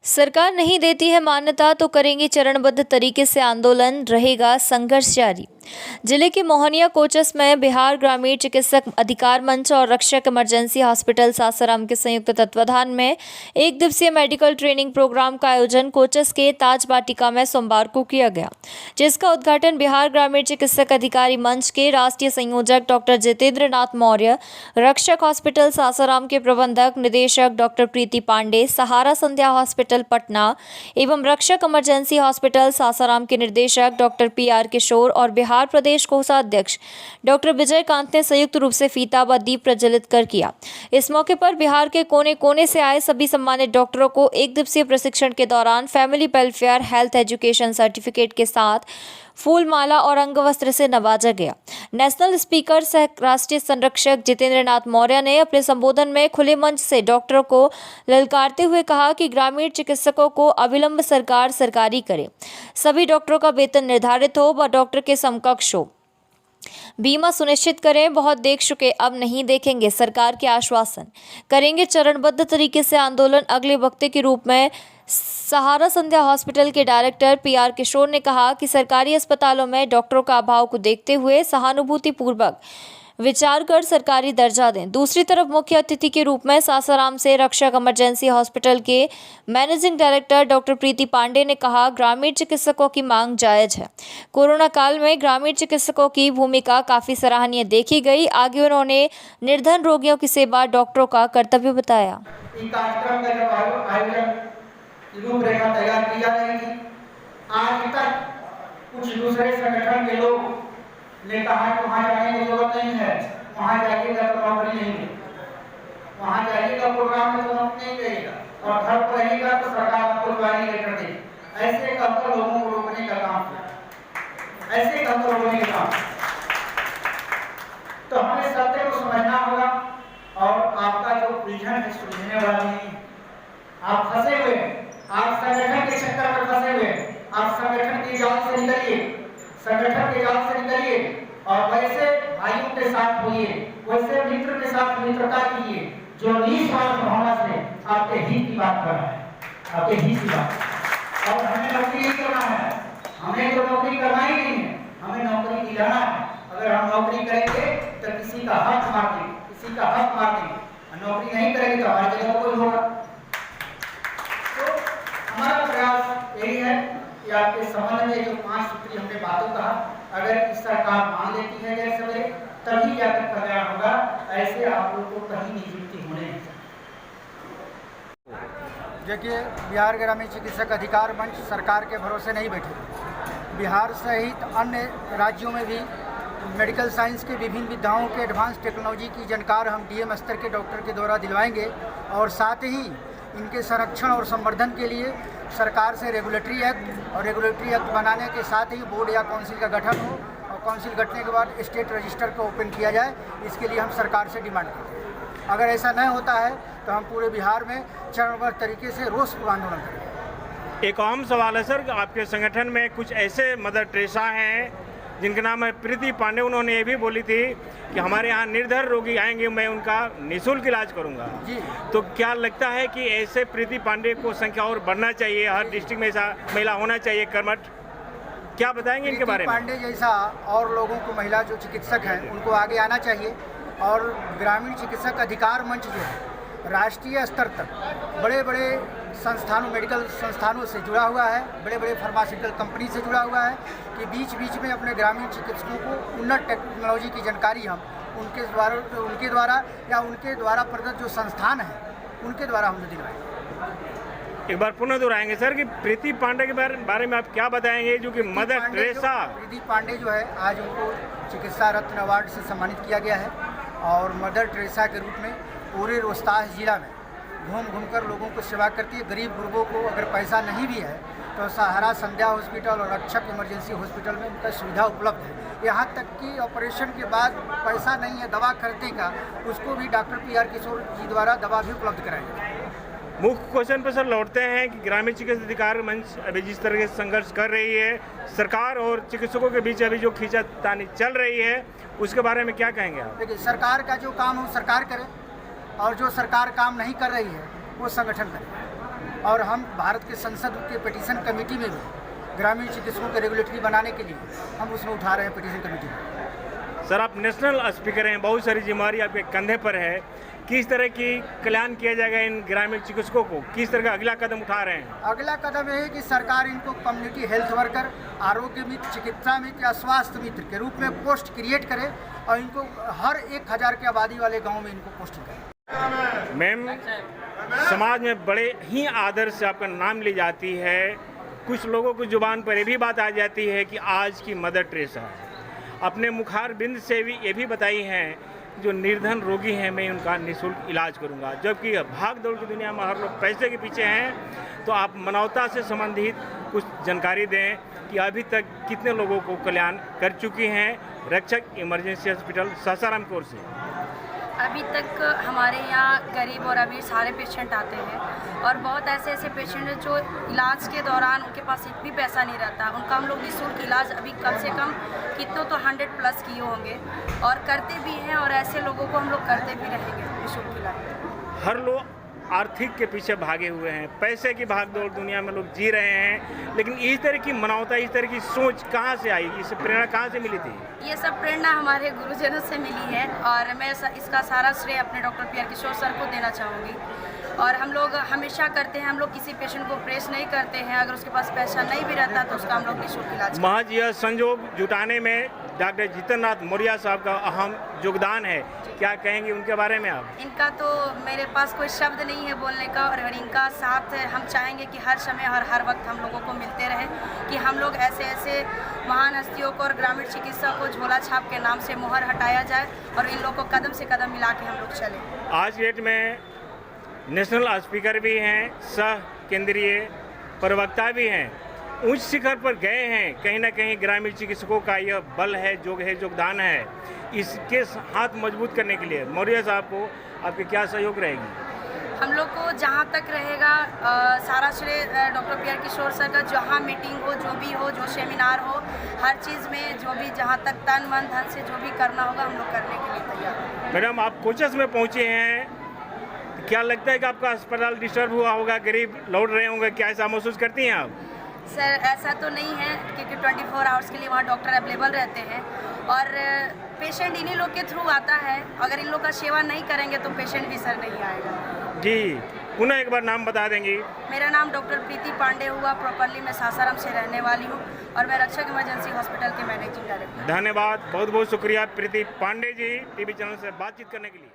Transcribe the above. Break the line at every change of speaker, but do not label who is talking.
सरकार नहीं देती है मान्यता तो करेंगे चरणबद्ध तरीके से आंदोलन, रहेगा संघर्ष जारी। जिले के मोहनिया कोचस में बिहार ग्रामीण चिकित्सक अधिकार मंच और रक्षक इमरजेंसी हॉस्पिटल सासाराम के संयुक्त तत्वाधान में एक दिवसीय मेडिकल ट्रेनिंग प्रोग्राम का आयोजन कोचस के ताज वाटिका में सोमवार को किया गया, जिसका उद्घाटन बिहार ग्रामीण चिकित्सक अधिकारी मंच के राष्ट्रीय संयोजक डॉक्टर जितेंद्र नाथ मौर्य, रक्षक हॉस्पिटल सासाराम के प्रबंधक निदेशक डॉक्टर प्रीति पांडे, सहारा संध्या हॉस्पिटल पटना एवं रक्षक इमरजेंसी हॉस्पिटल सासाराम के निर्देशक डॉक्टर PR किशोर और बिहार प्रदेश कोषाध्यक्ष डॉक्टर विजय कांत ने संयुक्त रूप से फीता व दीप प्रज्वलित कर किया। इस मौके पर बिहार के कोने कोने से आए सभी सम्मानित डॉक्टरों को एक दिवसीय प्रशिक्षण के दौरान family welfare health education certificate के साथ फूल माला और अंग वस्त्र से नवाजा गया। नेशनल स्पीकर सह राष्ट्रीय संरक्षक जितेंद्र नाथ मौर्य ने अपने संबोधन में खुले मंच से डॉक्टरों को ललकारते हुए कहा कि ग्रामीण चिकित्सकों को अविलंब सरकार सरकारी करे, सभी डॉक्टरों का वेतन निर्धारित हो व डॉक्टर के समकक्ष हो, बीमा सुनिश्चित करें। बहुत देख चुके, अब नहीं देखेंगे, सरकार के आश्वासन। करेंगे चरणबद्ध तरीके से आंदोलन। अगले वक्ते के रूप में सहारा संध्या हॉस्पिटल के डायरेक्टर PR किशोर ने कहा कि सरकारी अस्पतालों में डॉक्टरों का अभाव को देखते हुए सहानुभूतिपूर्वक विचार कर सरकारी दर्जा दें। दूसरी तरफ मुख्य अतिथि के रूप में सासाराम से रक्षक इमरजेंसी हॉस्पिटल के मैनेजिंग डायरेक्टर डॉक्टर प्रीति पांडे ने कहा, ग्रामीण चिकित्सकों की मांग जायज है। कोरोना काल में ग्रामीण चिकित्सकों की भूमिका काफी सराहनीय देखी गई। आगे उन्होंने निर्धन रोगियों की सेवा डॉक्टरों का कर्तव्य बताया।
रूपरेखा तैयार की जा रही थी। आज तक कुछ दूसरे संगठन के लोग ने कहा कि वहाँ जाने की जरूरत नहीं है, वहाँ जाइएगा तो नौकरी नहीं है, वहाँ जाइएगा प्रोग्राम में तो नौकरी नहीं देगा और घर पर रहिएगा तो सरकार आपको ज्वाइनिंग लेटर देगी। ऐसे कहकर लोगों को रोकने का काम किया, ऐसे कहकर रोकने का काम। तो हमें सत्य को समझना होगा और आपका जो उलझन है सुलझने वाला नहीं। आप फंसे हुए, आप संगठन के चक्कर में फंसे हुए, आप संगठन के जाल से निकलिए, संगठन के जाल से निकलिए और वैसे भाइयों के साथ होइए, वैसे मित्र के साथ मित्रता कीजिए जो निस्वार्थ भावना से आपके हित की बात कर रहा है, आपके हित की बात। और हमें नौकरी नहीं करना है, हमें तो नौकरी करना ही नहीं है, हमें नौकरी दिलाना है। अगर हम नौकरी करेंगे तो किसी का हक मार देंगे, किसी का हक मार देंगे। नौकरी नहीं करेंगे तो हमारी जगह कोई होगा। हमारा प्रयास यही है कि आपके संबंध में जो 5 सूत्री हमने बातों कहा, अगर इस सरकार मान लेती है गैर सवेरे तभी जाकर कल्याण होगा। ऐसे आप लोग को कहीं नियुक्ति होने नहीं।
देखिए, बिहार ग्रामीण चिकित्सक अधिकार मंच सरकार के भरोसे नहीं बैठे। बिहार सहित अन्य राज्यों में भी मेडिकल साइंस के विभिन्न विधाओं के एडवांस टेक्नोलॉजी की जानकार हम DM स्तर के डॉक्टर के द्वारा दिलवाएंगे और साथ ही इनके संरक्षण और संवर्धन के लिए सरकार से रेगुलेटरी एक्ट बनाने के साथ ही बोर्ड या काउंसिल का गठन हो और काउंसिल गठने के बाद स्टेट रजिस्टर को ओपन किया जाए। इसके लिए हम सरकार से डिमांड करते हैं। अगर ऐसा नहीं होता है तो हम पूरे बिहार में चरणबद्ध तरीके से रोष आंदोलन करेंगे।
एक आम सवाल है सर, आपके संगठन में कुछ ऐसे मदर टेरेसा हैं जिनका नाम है प्रीति पांडे। उन्होंने ये भी बोली थी कि हमारे यहाँ निर्धन रोगी आएंगे, मैं उनका निःशुल्क इलाज करूंगा
जी।
तो क्या लगता है कि ऐसे प्रीति पांडे को संख्या और बढ़ना चाहिए, हर डिस्ट्रिक्ट में ऐसा महिला होना चाहिए कर्मठ? क्या बताएंगे इनके बारे में?
पांडे जैसा और लोगों को, महिला जो चिकित्सक हैं उनको आगे आना चाहिए। और ग्रामीण चिकित्सक अधिकार मंच जो है राष्ट्रीय स्तर तक बड़े बड़े संस्थानों, मेडिकल संस्थानों से जुड़ा हुआ है, बड़े बड़े फार्मास्यूटिकल कंपनी से जुड़ा हुआ है कि बीच बीच में अपने ग्रामीण चिकित्सकों को उन्नत टेक्नोलॉजी की जानकारी हम उनके द्वारा प्रदत्त जो संस्थान है उनके द्वारा हम दिलवाएंगे।
एक बार पुनः दोहराएंगे सर कि प्रीति पांडे के बारे में आप क्या बताएंगे, जो कि मदर टेरेसा?
प्रीति पांडे जो है आज उनको चिकित्सा रत्न अवार्ड से सम्मानित किया गया है और मदर टेरेसा के रूप में पूरे रोहतास जिला में घूम कर लोगों को सेवा करती है। गरीब गुरबों को अगर पैसा नहीं भी है तो सहारा संध्या हॉस्पिटल और रक्षक इमरजेंसी हॉस्पिटल में उनका सुविधा उपलब्ध है। यहाँ तक कि ऑपरेशन के बाद पैसा नहीं है दवा खरीदने का, उसको भी डॉक्टर PR किशोर जी द्वारा दवा भी उपलब्ध कराई जाए।
मुख्य क्वेश्चन पर सर लौटते हैं कि ग्रामीण चिकित्सा अधिकार मंच अभी जिस तरह से संघर्ष कर रही है, सरकार और चिकित्सकों के बीच अभी जो खींचातानी चल रही है, उसके बारे में क्या कहेंगे आप?
देखिए, सरकार का जो काम हो सरकार करे और जो सरकार काम नहीं कर रही है वो संगठन करे। और हम भारत के संसद के पिटीशन कमेटी में भी ग्रामीण चिकित्सकों के रेगुलेटरी बनाने के लिए हम उसमें उठा रहे हैं पिटीशन कमेटी में।
सर, आप नेशनल स्पीकर हैं, बहुत सारी जिम्मेदारी आपके कंधे पर है। किस तरह की कल्याण किया जाएगा इन ग्रामीण चिकित्सकों को? किस तरह का अगला कदम उठा रहे हैं?
अगला कदम यह है कि सरकार इनको कम्युनिटी हेल्थ वर्कर, आरोग्य मित्र, चिकित्सा मित्र या स्वास्थ्य मित्र के रूप में पोस्ट क्रिएट करे और इनको हर 1000 की आबादी वाले गाँव में इनको पोस्ट करे।
मैम, समाज में बड़े ही आदर से आपका नाम ली जाती है। कुछ लोगों की जुबान पर ये भी बात आ जाती है कि आज की मदर टेरेसा है। अपने मुखार बिंद से भी ये भी बताई हैं, जो निर्धन रोगी हैं मैं उनका निःशुल्क इलाज करूंगा। जबकि भाग दौड़ की दुनिया में हर लोग पैसे के पीछे हैं, तो आप मानवता से संबंधित कुछ जानकारी दें कि अभी तक कितने लोगों को कल्याण कर चुकी हैं रक्षक इमरजेंसी हॉस्पिटल सासाराम की ओर से?
अभी तक हमारे यहाँ गरीब और अमीर सारे पेशेंट आते हैं और बहुत ऐसे पेशेंट हैं जो इलाज के दौरान उनके पास एक भी पैसा नहीं रहता। उनका हम लोग निःशुल्क इलाज अभी कम से कम कितनों तो 100+ किए होंगे और करते भी हैं, और ऐसे लोगों को हम लोग करते भी रहेंगे निःशुल्क इलाज।
हर लोग आर्थिक के पीछे भागे हुए हैं, पैसे की भागदौड़ दुनिया में लोग जी रहे हैं, लेकिन इस तरह की मानवता, इस तरह की सोच कहाँ से आई? इस प्रेरणा कहाँ से मिली थी?
ये सब प्रेरणा हमारे गुरुजनों से मिली है और मैं इसका सारा श्रेय अपने डॉक्टर PR किशोर सर को देना चाहूँगी। और हम लोग हमेशा करते हैं, हम लोग किसी पेशेंट को प्रेस नहीं करते हैं। अगर उसके पास पैसा नहीं भी रहता तो उसका हम लोग निःशुल्क इलाज।
महज यह संयोग जुटाने में डॉक्टर जितेंद्रनाथ मौर्य साहब का अहम योगदान है। क्या कहेंगे उनके बारे में आप?
इनका तो मेरे पास कोई शब्द नहीं है बोलने का, और इनका साथ हम चाहेंगे कि हर समय और हर वक्त हम लोगों को मिलते रहे, कि हम लोग ऐसे महान हस्तियों को और ग्रामीण चिकित्सा को झोला छाप के नाम से मुहर हटाया जाए और इन लोगों को कदम से कदम मिला के हम लोग चलें।
आज डेट में नेशनल स्पीकर भी हैं, सह केंद्रीय प्रवक्ता भी हैं, उच्च शिखर पर गए हैं। कहीं ना कहीं ग्रामीण चिकित्सकों का यह बल है, योगदान है। इसके हाथ मजबूत करने के लिए मौर्य साहब को आपकी क्या सहयोग रहेगी?
हम लोग को जहाँ तक रहेगा सारा श्रेय डॉक्टर PR किशोर सर का। जहाँ मीटिंग हो, जो भी हो, जो सेमिनार हो, हर चीज़ में जो भी जहाँ तक तन मन धन से जो भी करना होगा हम लोग करने के लिए तैयार हैं।
मैडम, आप कोचस में पहुँचे हैं, क्या लगता है कि आपका अस्पताल डिस्टर्ब हुआ होगा, गरीब लौट रहे होंगे, क्या ऐसा महसूस करती हैं आप?
सर, ऐसा तो नहीं है, क्योंकि 24 आवर्स के लिए वहाँ डॉक्टर अवेलेबल रहते हैं और पेशेंट इन्हीं लोग के थ्रू आता है। अगर इन लोग का सेवा नहीं करेंगे तो पेशेंट भी सर नहीं आएगा।
जी, पुनः एक बार नाम बता देंगी?
मेरा नाम डॉक्टर प्रीति पांडे हुआ। प्रॉपरली मैं सासाराम से रहने वाली हूँ और मैं रक्षक इमरजेंसी हॉस्पिटल के मैनेजिंग डायरेक्टर।
धन्यवाद, बहुत बहुत शुक्रिया प्रीति पांडे जी, टीवी चैनल से बातचीत करने के लिए।